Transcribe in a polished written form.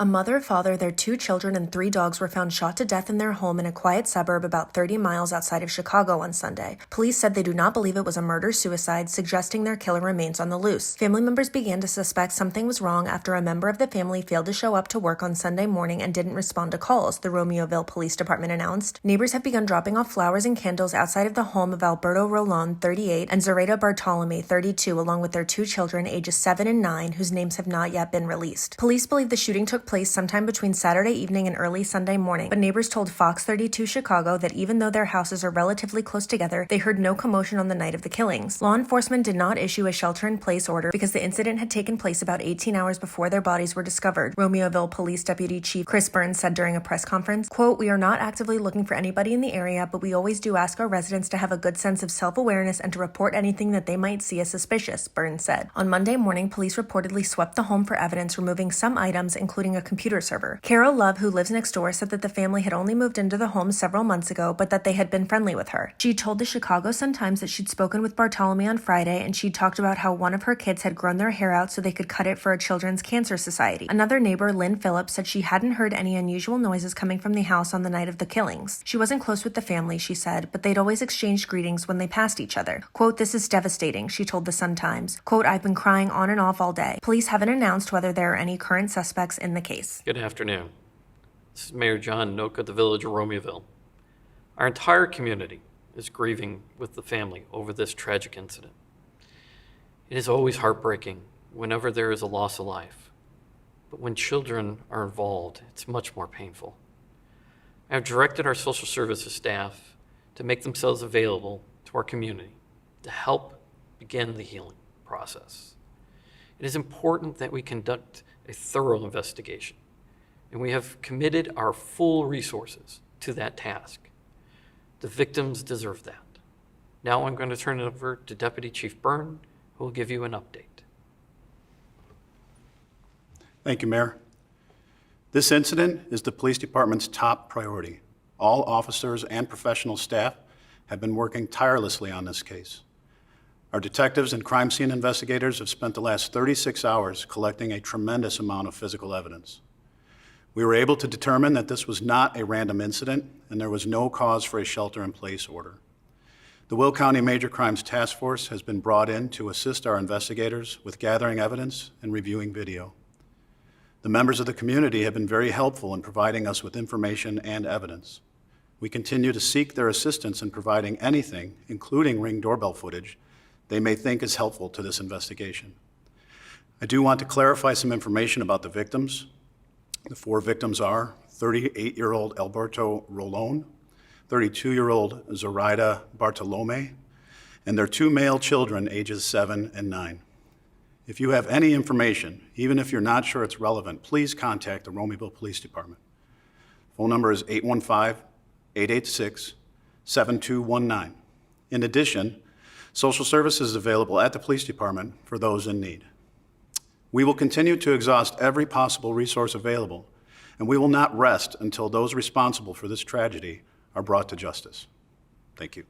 A mother, father, their 2 children, and 3 dogs were found shot to death in their home in a quiet suburb about 30 miles outside of Chicago on Sunday. Police said they do not believe it was a murder-suicide, suggesting their killer remains on the loose. Family members began to suspect something was wrong after a member of the family failed to show up to work on Sunday morning and didn't respond to calls, the Romeoville Police Department announced. Neighbors have begun dropping off flowers and candles outside of the home of Alberto Rolon, 38, and Zoraida Bartolome, 32, along with their 2 children, ages 7 and 9, whose names have not yet been released. Police believe the shooting took place sometime between Saturday evening and early Sunday morning, but neighbors told Fox 32 Chicago that even though their houses are relatively close together, they heard no commotion on the night of the killings. Law enforcement did not issue a shelter-in-place order because the incident had taken place about 18 hours before their bodies were discovered, Romeoville Police Deputy Chief Chris Burns said during a press conference. Quote, "We are not actively looking for anybody in the area, but we always do ask our residents to have a good sense of self-awareness and to report anything that they might see as suspicious," Burns said. On Monday morning, police reportedly swept the home for evidence, removing some items, including a computer server. Carol Love, who lives next door, said that the family had only moved into the home several months ago, but that they had been friendly with her. She told the Chicago Sun-Times that she'd spoken with Bartolome on Friday, and she'd talked about how one of her kids had grown their hair out so they could cut it for a children's cancer society. Another neighbor, Lynn Phillips, said she hadn't heard any unusual noises coming from the house on the night of the killings. She wasn't close with the family, she said, but they'd always exchanged greetings when they passed each other. Quote, "This is devastating," she told the Sun-Times. Quote, "I've been crying on and off all day." Police haven't announced whether there are any current suspects in the case. Good afternoon. This is Mayor John Nook of the Village of Romeoville. Our entire community is grieving with the family over this tragic incident. It is always heartbreaking whenever there is a loss of life, but when children are involved, it's much more painful. I have directed our social services staff to make themselves available to our community to help begin the healing process. It is important that we conduct a thorough investigation, and we have committed our full resources to that task. The victims deserve that. Now I'm going to turn it over to Deputy Chief Byrne, who will give you an update. Thank you, Mayor. This incident is the police department's top priority. All officers and professional staff have been working tirelessly on this case. Our detectives and crime scene investigators have spent the last 36 hours collecting a tremendous amount of physical evidence. We were able to determine that this was not a random incident and there was no cause for a shelter-in-place order. The Will County Major Crimes Task Force has been brought in to assist our investigators with gathering evidence and reviewing video. The members of the community have been very helpful in providing us with information and evidence. We continue to seek their assistance in providing anything, including Ring doorbell footage, they may think is helpful to this investigation. I do want to clarify some information about the victims. The 4 victims are 38-year-old Alberto Rolon, 32-year-old Zoraida Bartolome, and their 2 male children, ages 7 and 9. If you have any information, even if you're not sure it's relevant, please contact the Romeoville Police Department. Phone number is 815-886-7219. In addition, social services is available at the police department for those in need. We will continue to exhaust every possible resource available, and we will not rest until those responsible for this tragedy are brought to justice. Thank you.